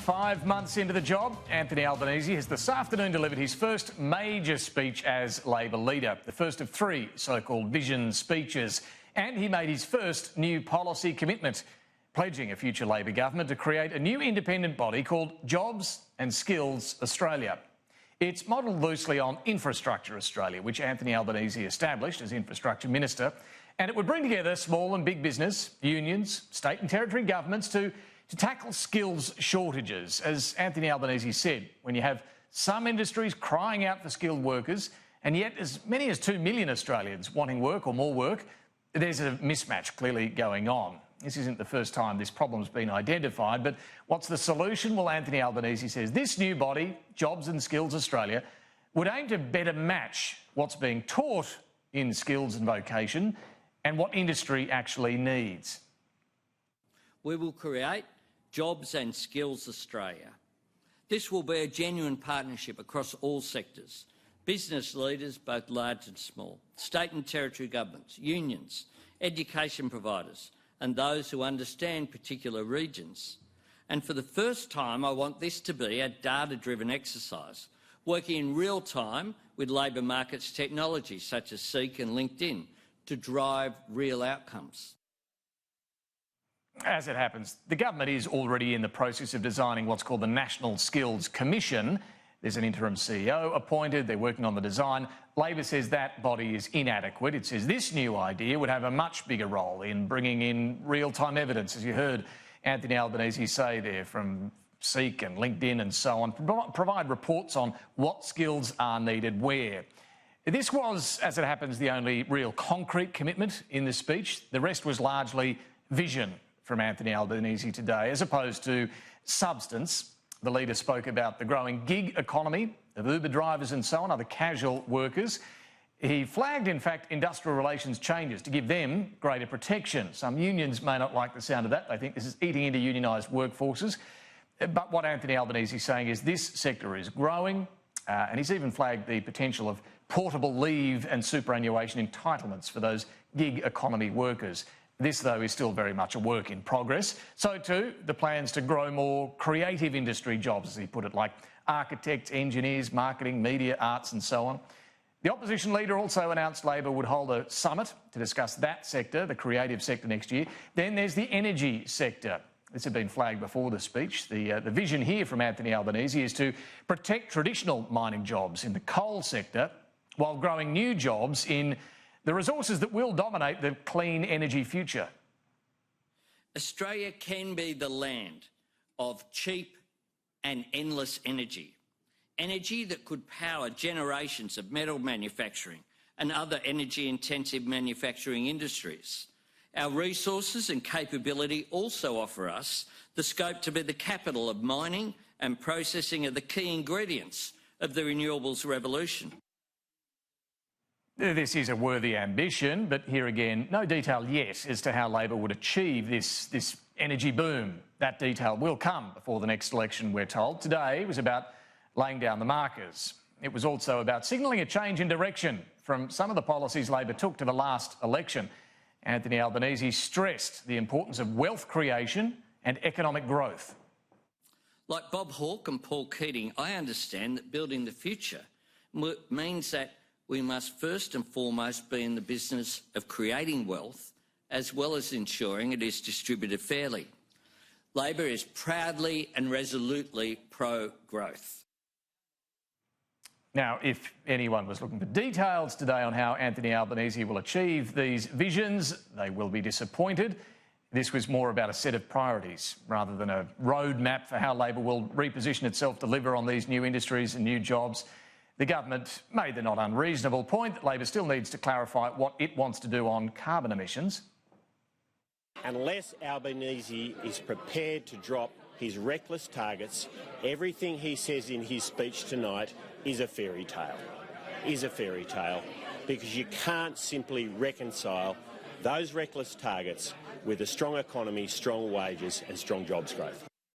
5 months into the job, Anthony Albanese has this afternoon delivered his first major speech as Labor leader, the first of 3 so-called vision speeches, and he made his first new policy commitment, pledging a future Labor government to create a new independent body called Jobs and Skills Australia. It's modelled loosely on Infrastructure Australia, which Anthony Albanese established as Infrastructure Minister, and it would bring together small and big business, unions, state and territory governments to tackle skills shortages. As Anthony Albanese said, when you have some industries crying out for skilled workers and yet as many as 2 million Australians wanting work or more work, there's a mismatch clearly going on. This isn't the first time this problem's been identified, but what's the solution? Well, Anthony Albanese says this new body, Jobs and Skills Australia, would aim to better match what's being taught in skills and vocation and what industry actually needs. We will create Jobs and Skills Australia. This will be a genuine partnership across all sectors, business leaders, both large and small, state and territory governments, unions, education providers, and those who understand particular regions. And for the first time, I want this to be a data-driven exercise, working in real time with labour markets technologies such as Seek and LinkedIn to drive real outcomes. As it happens, the government is already in the process of designing what's called the National Skills Commission. There's an interim CEO appointed. They're working on the design. Labor says that body is inadequate. It says this new idea would have a much bigger role in bringing in real-time evidence, as you heard Anthony Albanese say there, from Seek and LinkedIn and so on, provide reports on what skills are needed where. This was, as it happens, the only real concrete commitment in this speech. The rest was largely vision from Anthony Albanese today, as opposed to substance. The leader spoke about the growing gig economy of Uber drivers and so on, other casual workers. He flagged, in fact, industrial relations changes to give them greater protection. Some unions may not like the sound of that. They think this is eating into unionised workforces. But what Anthony Albanese is saying is this sector is growing, and he's even flagged the potential of portable leave and superannuation entitlements for those gig economy workers. This, though, is still very much a work in progress. So, too, the plans to grow more creative industry jobs, as he put it, like architects, engineers, marketing, media, arts and so on. The opposition leader also announced Labor would hold a summit to discuss that sector, the creative sector, next year. Then there's the energy sector. This had been flagged before the speech. The vision here from Anthony Albanese is to protect traditional mining jobs in the coal sector while growing new jobs in the resources that will dominate the clean energy future. Australia can be the land of cheap and endless energy. Energy that could power generations of metal manufacturing and other energy-intensive manufacturing industries. Our resources and capability also offer us the scope to be the capital of mining and processing of the key ingredients of the renewables revolution. This is a worthy ambition, but here again, no detail yet as to how Labor would achieve this energy boom. That detail will come before the next election, we're told. Today was about laying down the markers. It was also about signalling a change in direction from some of the policies Labor took to the last election. Anthony Albanese stressed the importance of wealth creation and economic growth. Like Bob Hawke and Paul Keating, I understand that building the future means that we must first and foremost be in the business of creating wealth, as well as ensuring it is distributed fairly. Labor is proudly and resolutely pro-growth. Now, if anyone was looking for details today on how Anthony Albanese will achieve these visions, they will be disappointed. This was more about a set of priorities rather than a roadmap for how Labor will reposition itself, deliver on these new industries and new jobs. The government made the not unreasonable point that Labor still needs to clarify what it wants to do on carbon emissions. Unless Albanese is prepared to drop his reckless targets, everything he says in his speech tonight is a fairy tale. Because you can't simply reconcile those reckless targets with a strong economy, strong wages and strong jobs growth.